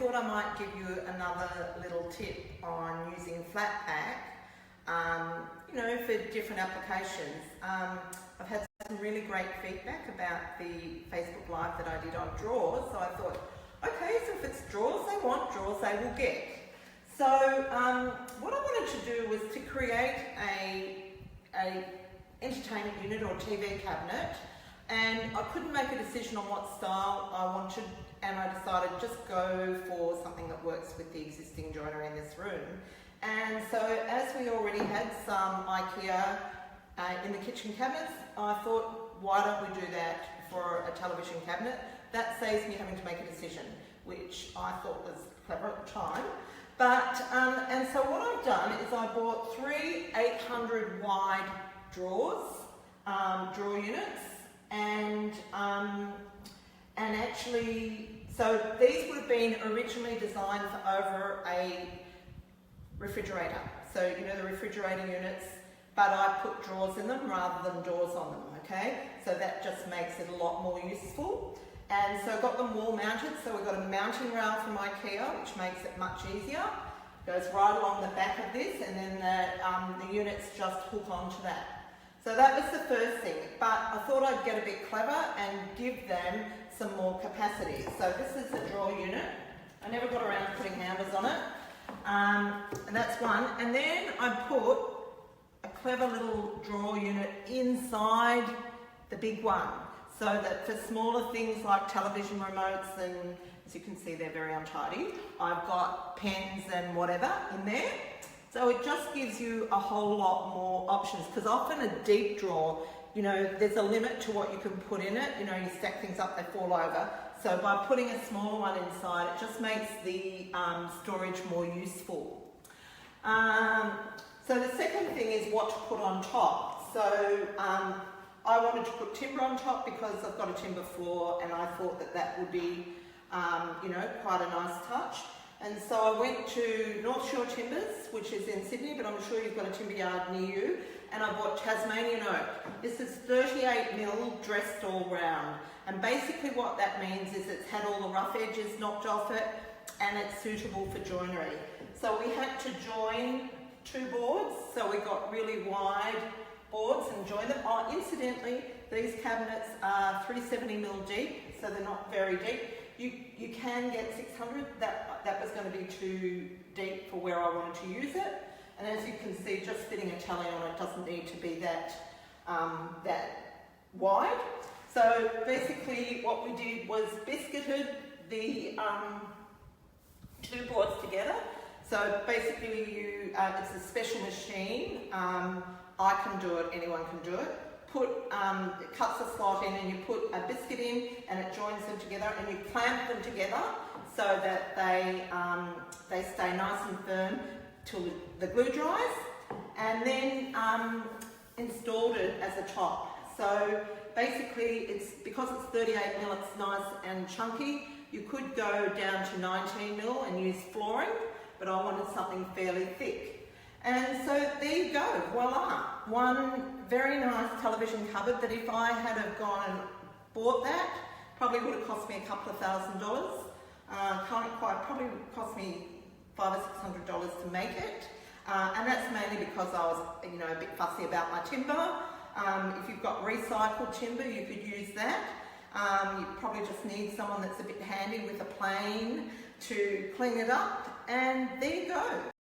thought I might give you another little tip on using flat pack, you know, for different applications. I've had some really great feedback about the Facebook Live that I did on drawers, so I thought, okay, so if it's drawers they want, drawers they will get. So what I wanted to do was to create a entertainment unit or TV cabinet, and I couldn't make a decision on what style I wanted, and I decided just go for something that works with the existing joinery in this room. And so as we already had some Ikea in the kitchen cabinets, I thought, why don't we do that for a television cabinet? That saves me having to make a decision, which I thought was clever at the time. But, and so what I've done is I bought 3 800 wide drawers, drawer units, and actually, so these would have been originally designed for over a refrigerator. So, you know, the refrigerator units, but I put drawers in them rather than doors on them, okay? So that just makes it a lot more useful. And so I got them wall mounted, so we've got a mounting rail from Ikea, which makes it much easier. Goes right along the back of this, and then the units just hook onto that. So that was the first thing, but I thought I'd get a bit clever and give them some more capacity. So this is the drawer unit. I never got around to putting handles on it. And that's one. And then I put a clever little drawer unit inside the big one, so that for smaller things like television remotes, and as you can see they're very untidy, I've got pens and whatever in there. So it just gives you a whole lot more options, because often a deep drawer, you know, there's a limit to what you can put in it. You know, you stack things up, they fall over. So by putting a smaller one inside, it just makes the storage more useful. So the second thing is what to put on top. So I wanted to put timber on top because I've got a timber floor, and I thought that that would be, you know, quite a nice touch. And so I went to North Shore Timbers, which is in Sydney, but I'm sure you've got a timber yard near you, and I bought Tasmanian oak. This is 38mm dressed all round, and basically what that means is it's had all the rough edges knocked off it, and it's suitable for joinery. So we had to join 2 boards, so we got really wide boards and join them. Oh, incidentally, these cabinets are 370mm deep, so they're not very deep. You can get 600, that was going to be too deep for where I wanted to use it. And as you can see, just fitting a telly on it doesn't need to be that wide. So basically what we did was biscuited the 2 boards together. So basically it's a special machine. I can do it, anyone can do it. It cuts a slot in, and you put a biscuit in, and it joins them together, and you clamp them together so that they stay nice and firm till the glue dries, and then installed it as a top. So basically, because it's 38mm, it's nice and chunky. You could go down to 19mm and use flooring, but I wanted something fairly thick. And so there you go, voila. One very nice television cupboard that if I had have gone and bought that, probably would have cost me a couple of $1,000s. Probably cost me $500 or $600 to make it. And that's mainly because I was, you know, a bit fussy about my timber. If you've got recycled timber, you could use that. You probably just need someone that's a bit handy with a plane to clean it up, and there you go.